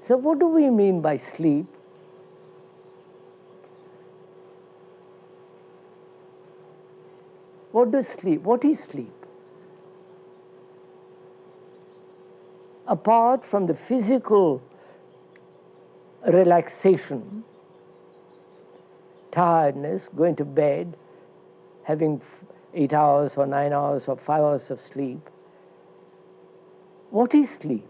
So what do we mean by sleep? What is sleep? What is sleep? Apart from the physical relaxation, tiredness, going to bed, having 8 hours or 9 hours or 5 hours of sleep, what is sleep?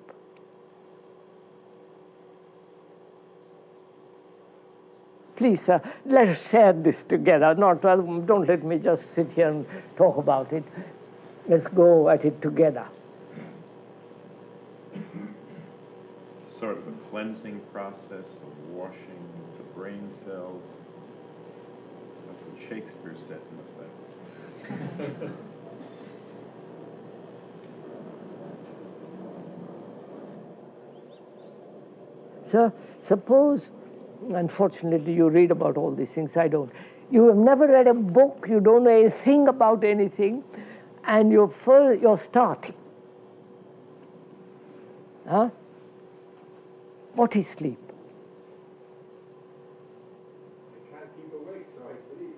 Please, sir, let's share this together. Don't let me just sit here and talk about it. Let's go at it together. It's sort of a cleansing process, the washing of the brain cells. That's what Shakespeare said in the play. So, suppose, unfortunately, you read about all these things, I don't. You have never read a book, you don't know anything about anything, and you're starting. Huh? What is sleep? I can't keep awake, so I sleep.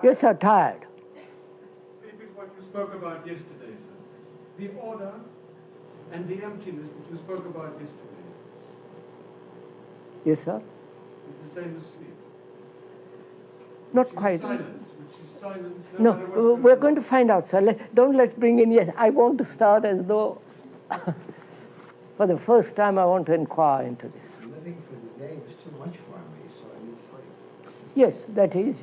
Yes, sir, tired. Sleep is what you spoke about yesterday, sir. The order and the emptiness that you spoke about yesterday. Yes, sir. It's the same as sleep. Not quite. Which is silence. No, we're going to find out, sir. Let's bring in, yes, I want to start as though, for the first time I want to inquire into this. Living for the day was too much for me, so I need sleep. Yes, that is,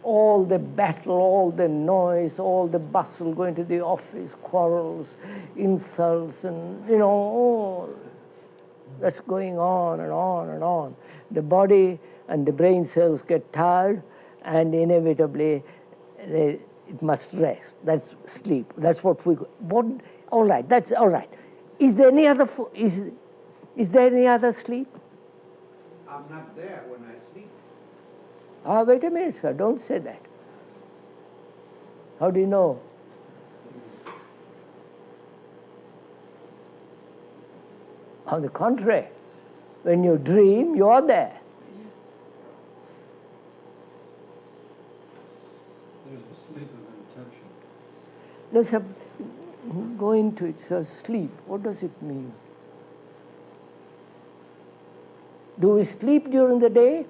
all the battle, all the noise, all the bustle, going to the office, quarrels, insults, and, all that's going on and on and on. The body and the brain cells get tired, and inevitably it must rest. That's sleep. That's what we. All right. That's all right. Is there any other? Is there any other sleep? I'm not there when I sleep. Wait a minute, sir. Don't say that. How do you know? On the contrary, when you dream, you are there. There's the sleep of intention. Let's go into it, sir. Sleep. What does it mean? Do we sleep during the day?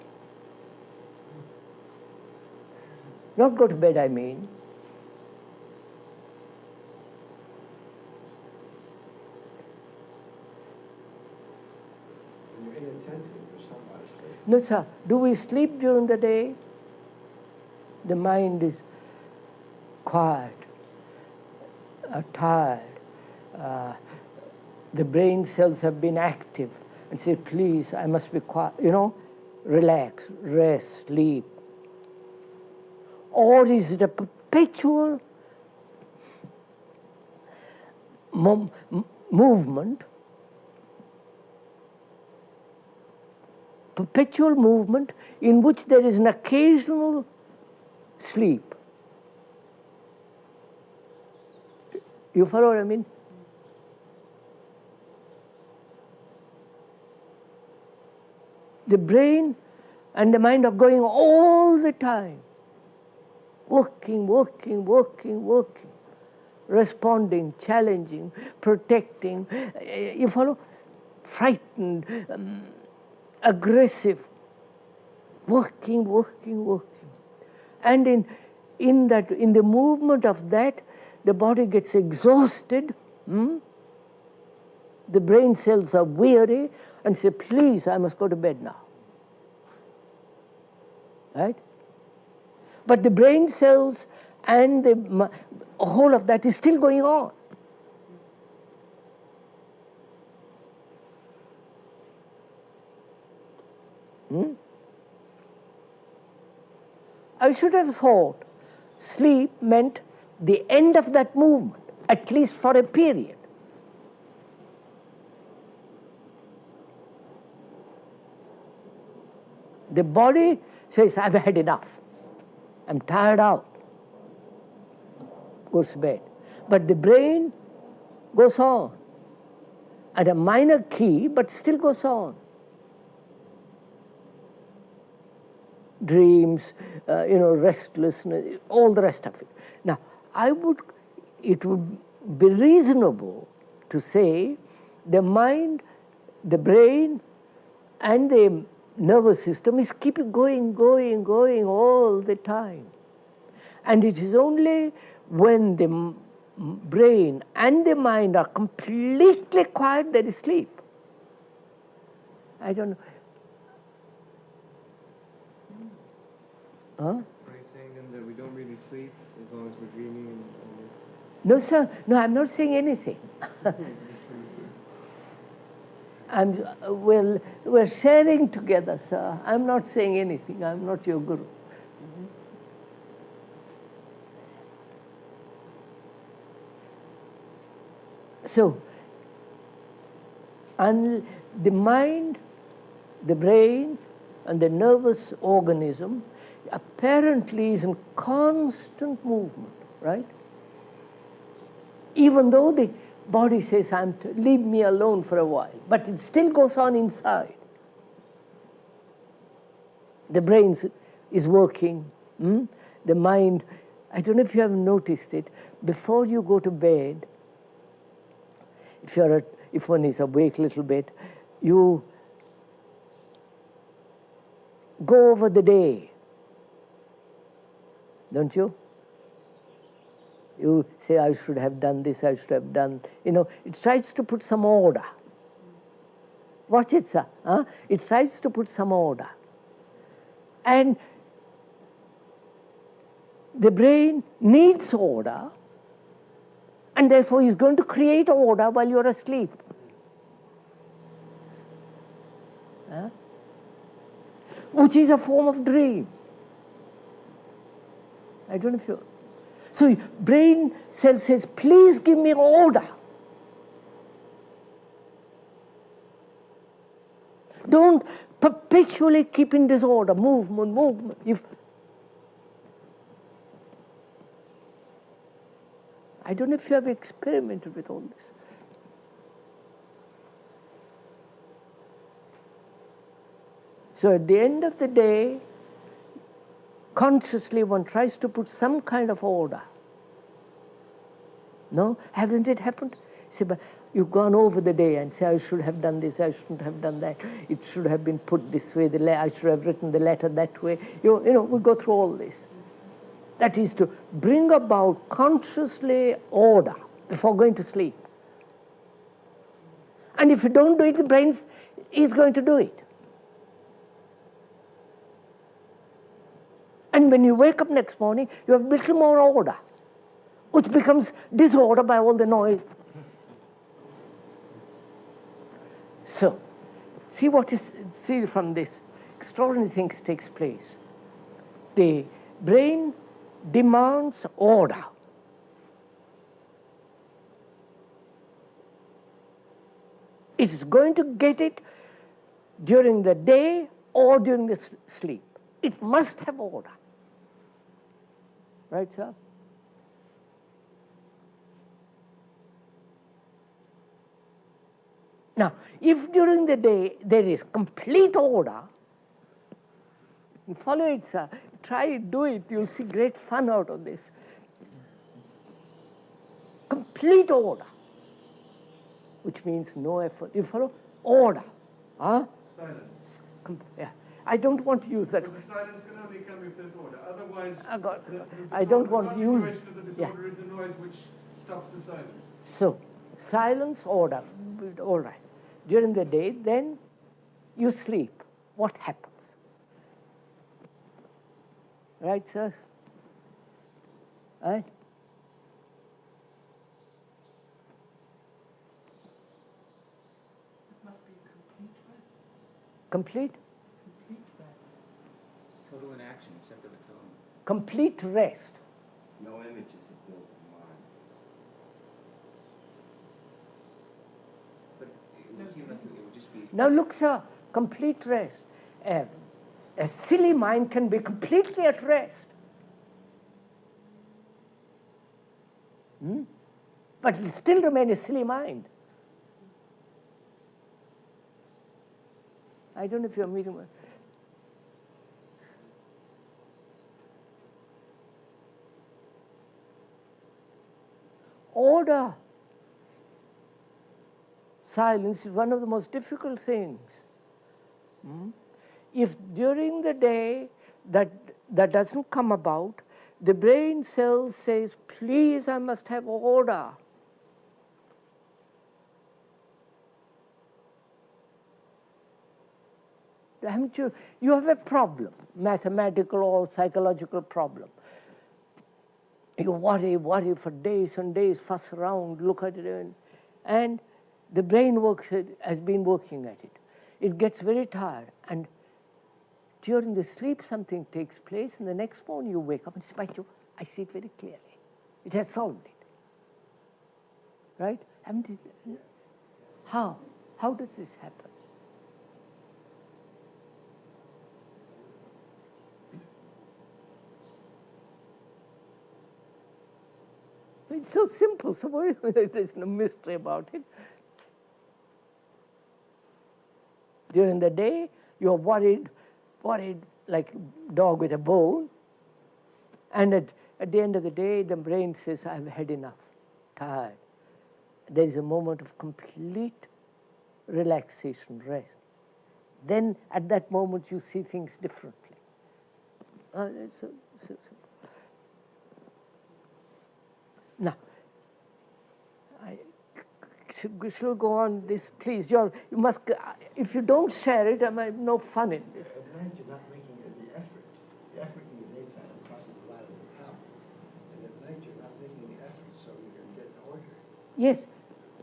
Not go to bed, I mean. When you're inattentive or somebody sleep. No, sir. Do we sleep during the day? The mind is quiet, tired. The brain cells have been active and say, please, I must be quiet. Relax, rest, sleep. Or is it a perpetual movement? Perpetual movement in which there is an occasional sleep. You follow what I mean? The brain and the mind are going all the time, working, responding, challenging, protecting. You follow? Frightened, aggressive, working. And in the movement of that, the body gets exhausted. The brain cells are weary and say, please, I must go to bed now. Right? But the brain cells and the whole of that is still going on. I should have thought sleep meant the end of that movement, at least for a period. The body says, I've had enough. I'm tired out. Goes to bed. But the brain goes on. at a minor key, but still goes on. Dreams, restlessness, all the rest of it. Now, it would be reasonable to say the mind, the brain, and the nervous system is keeping going all the time. And it is only when the brain and the mind are completely quiet that is sleep. I don't know. Huh? Are you saying then that we don't really sleep as long as we're dreaming and all this? No, sir. No, I'm not saying anything. We're sharing together, sir. I'm not saying anything. I'm not your guru. So, and the mind, the brain, and the nervous organism apparently is in constant movement, right? Even though the body says, leave me alone for a while, but it still goes on inside. The brain is working, the mind, I don't know if you have noticed it, before you go to bed, if one is awake a little bit, you go over the day, don't you? You say, I should have done this, I should have done, it tries to put some order. Watch it, sir. Huh? It tries to put some order. And the brain needs order, and therefore is going to create order while you're asleep. Huh? Which is a form of dream. I don't know if you... So brain cell says, please give me order. Don't perpetually keep in disorder, movement. I don't know if you have experimented with all this. So at the end of the day, consciously one tries to put some kind of order. No? Hasn't it happened? See, but you've gone over the day and say, I should have done this, I shouldn't have done that. It should have been put this way, I should have written the letter that way. We go through all this. That is to bring about consciously order before going to sleep. And if you don't do it, the brain is going to do it. And when you wake up next morning, you have a little more order, which becomes disorder by all the noise. So, see from this, extraordinary things takes place. The brain demands order. It's going to get it during the day or during the sleep. It must have order. Right, sir? Now, if during the day there is complete order, you follow it, sir. Try it, do it. You'll see great fun out of this. Complete order, which means no effort. You follow? Order. Huh? Silence. Yeah. I don't want to use that. But the silence can only come if there's order. Otherwise, I don't want to use... The continuation of the disorder is the noise which stops the silence. So, silence, order. All right. During the day, then you sleep. What happens? Right, sir? Right? It must be complete rest. Complete? Complete rest. Total inaction except of its own. Complete rest. No images are built in mind. But it would seem like it would just be... Now look, sir, complete rest. A silly mind can be completely at rest. But it still remains a silly mind. I don't know if you're meeting me. Order. Silence is one of the most difficult things. If during the day that doesn't come about, the brain cell says, please, I must have order. Haven't you? You have a problem, mathematical or psychological problem. You worry for days and days, fuss around, look at it, and the brain has been working at it. It gets very tired, and during the sleep something takes place, and the next morning you wake up and say, I see it very clearly. It has solved it. Right? Haven't it? How? How does this happen? It's so simple, so there's no mystery about it. During the day, you're worried like a dog with a bone. And at the end of the day, the brain says, I've had enough, tired. There is a moment of complete relaxation, rest. Then at that moment, you see things differently. It's so simple. Now, I shall go on this, please. You must. If you don't share it, I have no fun in this. At night, you're not making the effort. The effort in the daytime causes a lot of the problem. And at night, you're not making the effort, so you can get order. Yes.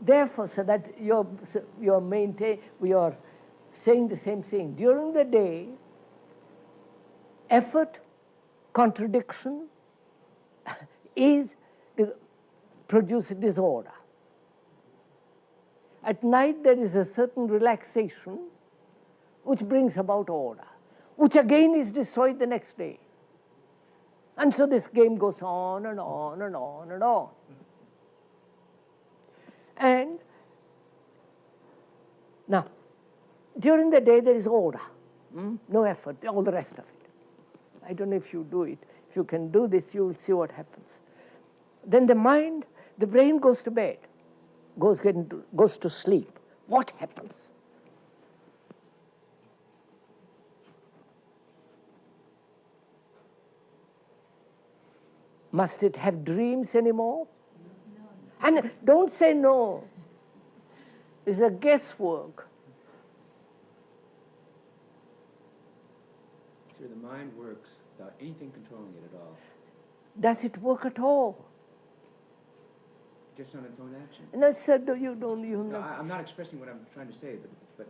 Therefore, so that we are saying the same thing. During the day, effort, contradiction, produces disorder. At night, there is a certain relaxation which brings about order, which again is destroyed the next day. And so this game goes on and on and on and on. And now, during the day, there is order, no effort, all the rest of it. I don't know if you do it. If you can do this, you will see what happens. Then the brain goes to bed, goes to sleep. What happens? Must it have dreams anymore? No. And don't say no. It's a guesswork. Sir, the mind works without anything controlling it at all. Does it work at all? Just on its own action. No, sir, you No, know. I'm not expressing what I'm trying to say, but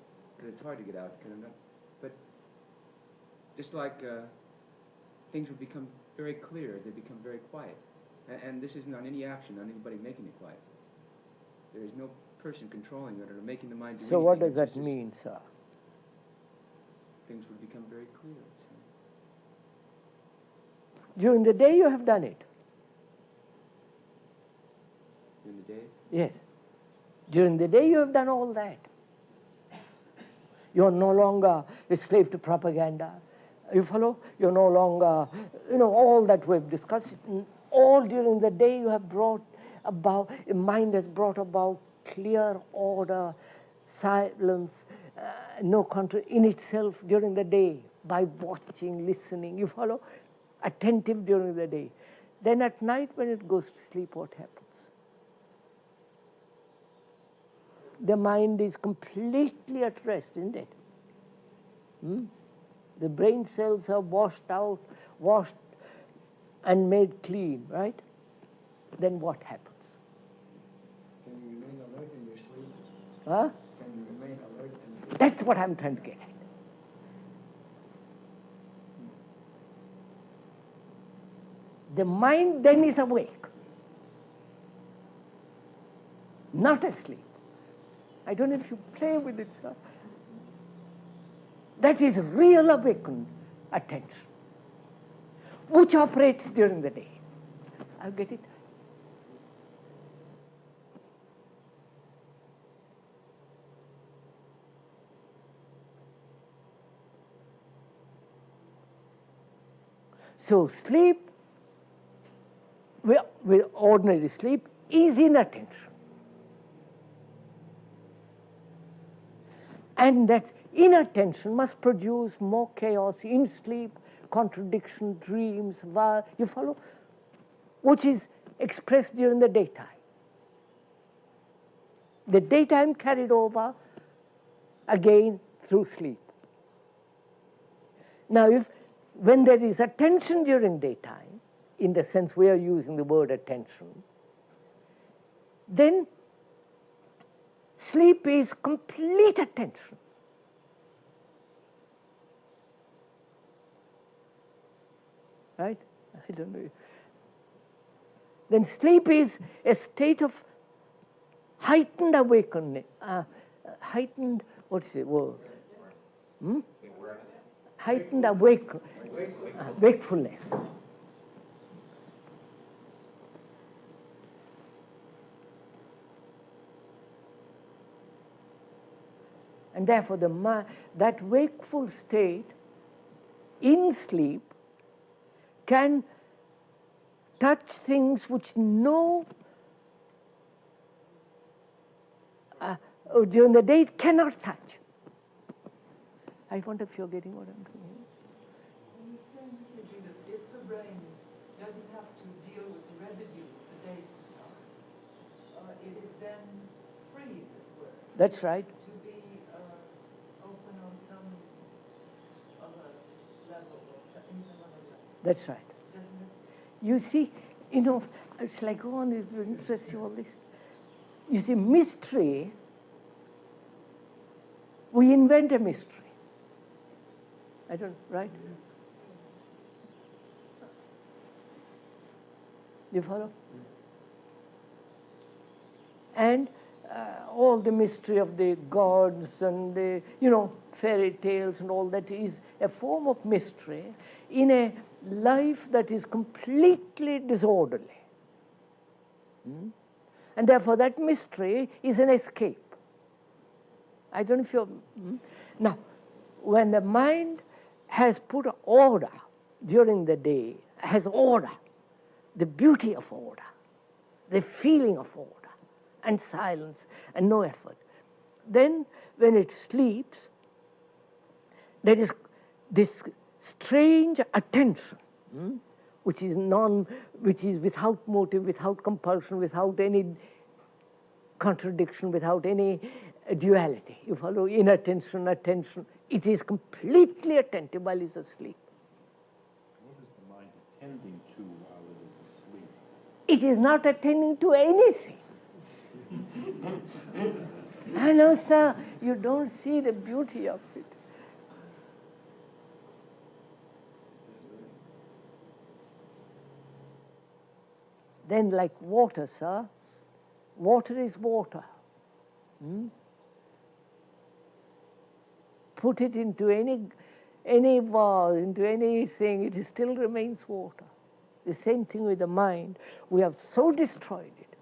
it's hard to get out because I'm not. But just like things will become very clear as they become very quiet, and this isn't on any action, on anybody making it quiet. There is no person controlling it or making the mind do anything. So what does It's that just mean, sir? Things will become very clear, it seems. During the day you have done it. During the day? Yes. During the day you have done all that. You are no longer a slave to propaganda. You follow? You're no longer, all that we've discussed. All during the day you have brought about, mind has brought about clear order, silence, no control in itself during the day by watching, listening. You follow? Attentive during the day. Then at night when it goes to sleep, what happens? The mind is completely at rest, isn't it? The brain cells are washed and made clean, right? Then what happens? Can you remain alert in your sleep? Huh? Can you remain alert in your sleep? That's what I'm trying to get at. The mind then is awake, not asleep. I don't know if you play with it, sir. That is real awakened attention, which operates during the day. I get it? So sleep, with ordinary sleep, is inattention. And that inattention must produce more chaos in sleep, contradiction, dreams, you follow? Which is expressed during the daytime. The daytime carried over again through sleep. Now, when there is attention during daytime, in the sense we are using the word attention, then sleep is complete attention. Right? I don't know. Then sleep is a state of heightened awakening, heightened, what is the word? Heightened wakefulness. And therefore, that wakeful state in sleep can touch things which during the day it cannot touch. I wonder if you're getting what I'm doing. Are you saying, Kiji, that if the brain doesn't have to deal with the residue of the daytime, it is then free, as it were? That's right. To be open on some other level, or in some other level. That's right. Doesn't it? You see, it's like, oh, it interests you all this. You see, mystery, we invent a mystery. Right? You follow? And all the mystery of the gods and the, fairy tales and all that is a form of mystery in a life that is completely disorderly. And therefore that mystery is an escape. I don't know if you're... Now, when the mind has put order during the day, has order, the beauty of order, the feeling of order, and silence, and no effort, then when it sleeps, there is this strange attention, which is without motive, without compulsion, without any contradiction, without any duality. You follow? Inattention, attention. It is completely attentive while it's asleep. What is the mind attending to while it is asleep? It is not attending to anything. I know, sir, you don't see the beauty of it. Then like water, sir, water is water. Put it into any vase, into anything, it still remains water. The same thing with the mind. We have so destroyed it.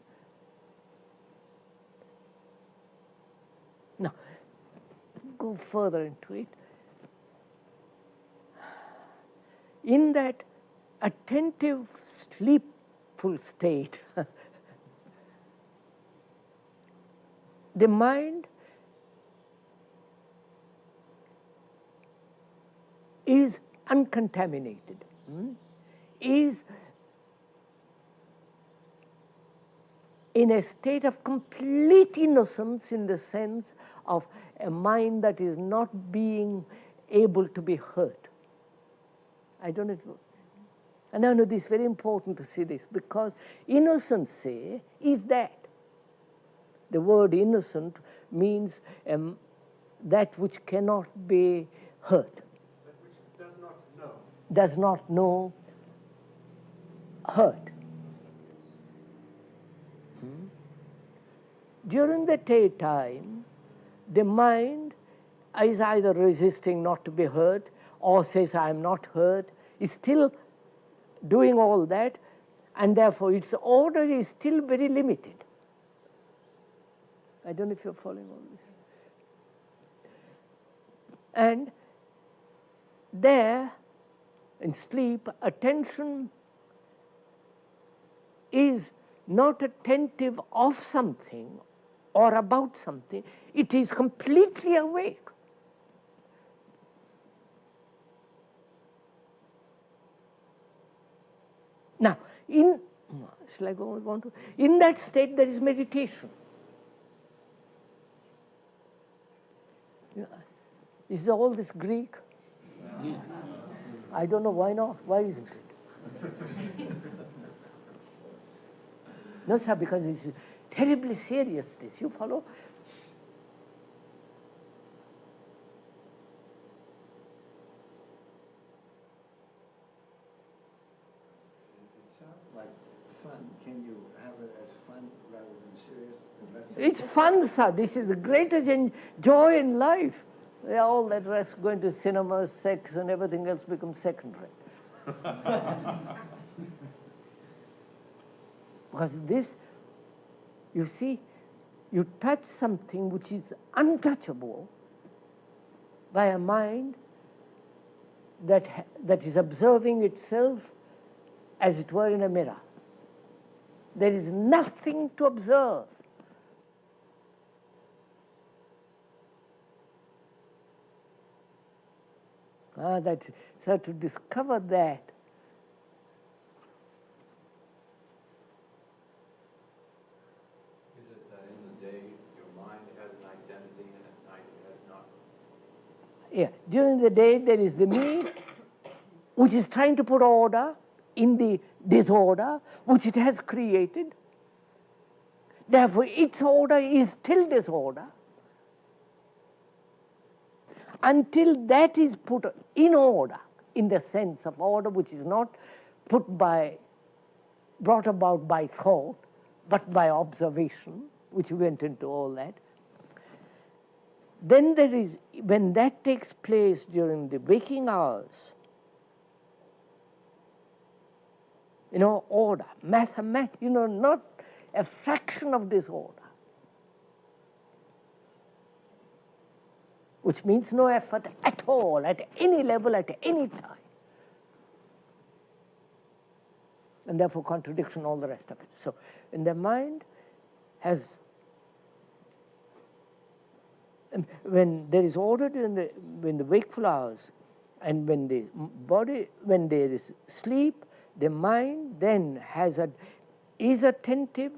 Now, go further into it. In that attentive, sleepful state, the mind is uncontaminated, is in a state of complete innocence in the sense of a mind that is not being able to be hurt. I don't know if you... And I know this is very important to see this, because innocence is that. The word innocent means that which cannot be hurt. That which does not know. Does not know hurt. During the daytime, the mind is either resisting not to be hurt or says, I am not hurt. It's still doing all that, and therefore its order is still very limited. I don't know if you're following all this. And there, In sleep, attention is not attentive of something or about something, it is completely awake. Now, shall I go on to? In that state, there is meditation. Is all this Greek? I don't know why not. Why isn't it? No, sir, because it's terribly serious, this. You follow? It sounds like fun. Can you have it as fun rather than serious? It's fun, sir. This is the greatest joy in life. All that rest, going to cinema, sex, and everything else becomes secondary. Because this, you see, you touch something which is untouchable by a mind that is observing itself as it were in a mirror. There is nothing to observe. So to discover that, is it that in the day your mind has an identity and at night it has not? Yeah, during the day there is the me, which is trying to put order in the disorder which it has created. Therefore, its order is still disorder. Until that is put in order, in the sense of order which is not brought about by thought, but by observation, which went into all that, then there is, when that takes place during the waking hours, order, mathematics, not a fraction of disorder. Which means no effort at all, at any level, at any time. And therefore contradiction, all the rest of it. So when the mind has, when there is order when the wakeful hours, and when the body, when there is sleep, the mind then is attentive,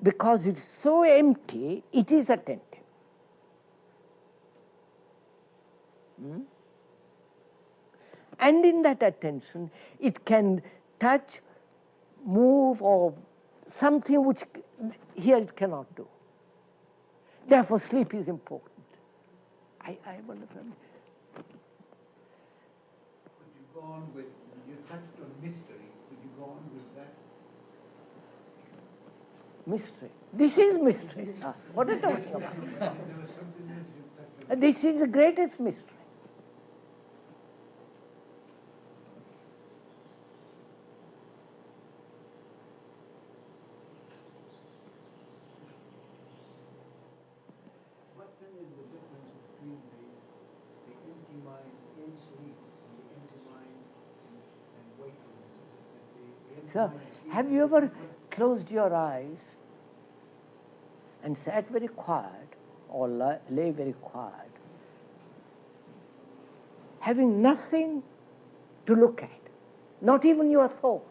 because it's so empty, it is attentive. And in that attention, it can touch, move, or something which here it cannot do. Therefore, sleep is important. I wonder if Could you go on with, you touched on mystery, could you go on with that? mystery. This is mystery stuff. What are you talking about? There was something else you touched on. This is the greatest mystery. What then is the difference between the empty mind in sleep and the empty mind and wakefulness? Is it that the empty So, mind is have you ever closed your eyes and sat very quiet or lay very quiet, having nothing to look at, not even your thought?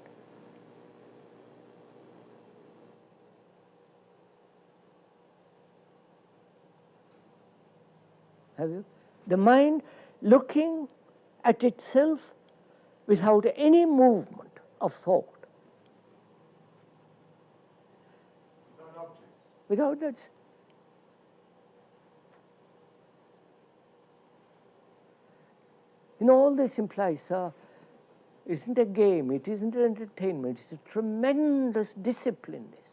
Have you? The mind looking at itself without any movement of thought. Without objects. Without that. All this implies, isn't a game, it isn't an entertainment, it's a tremendous discipline, this.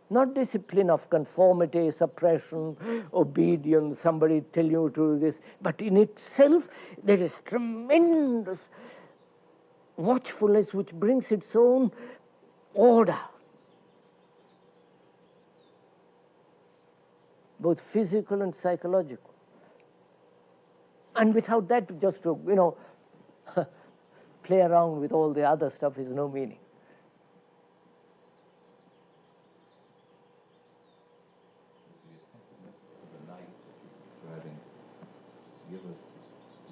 Not discipline of conformity, suppression, obedience, somebody tell you to do this, but in itself there is tremendous watchfulness which brings its own order. both physical and psychological. And without that, just to, play around with all the other stuff is no meaning. The night that you're describing give us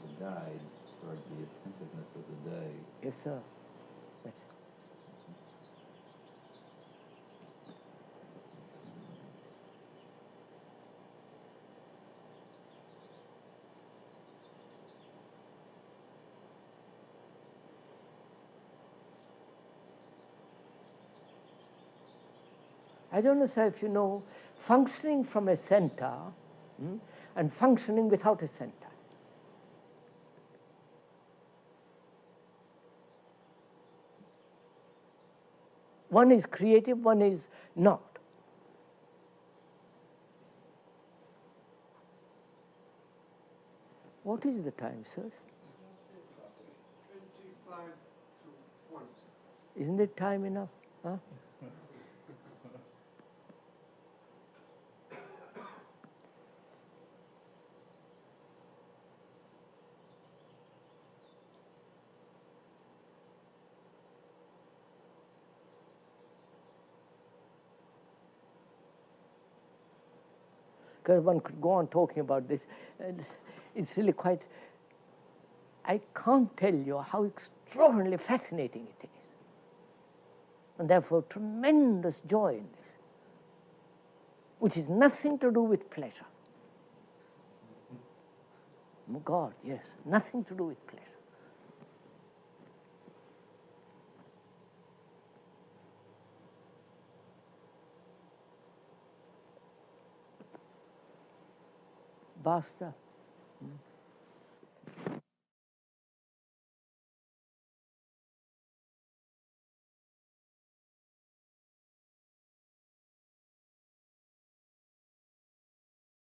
the guide toward the attentiveness of the day. Yes, sir. That's it. I don't know, sir, if you know, functioning from a center and functioning without a center. One is creative, one is not. What is the time, sir? 25 to 1. Isn't it time enough? Huh? Because one could go on talking about this. It's really quite, I can't tell you how extraordinarily fascinating it is. And therefore, tremendous joy in this, which is nothing to do with pleasure. Oh God, yes, nothing to do with pleasure. Basta.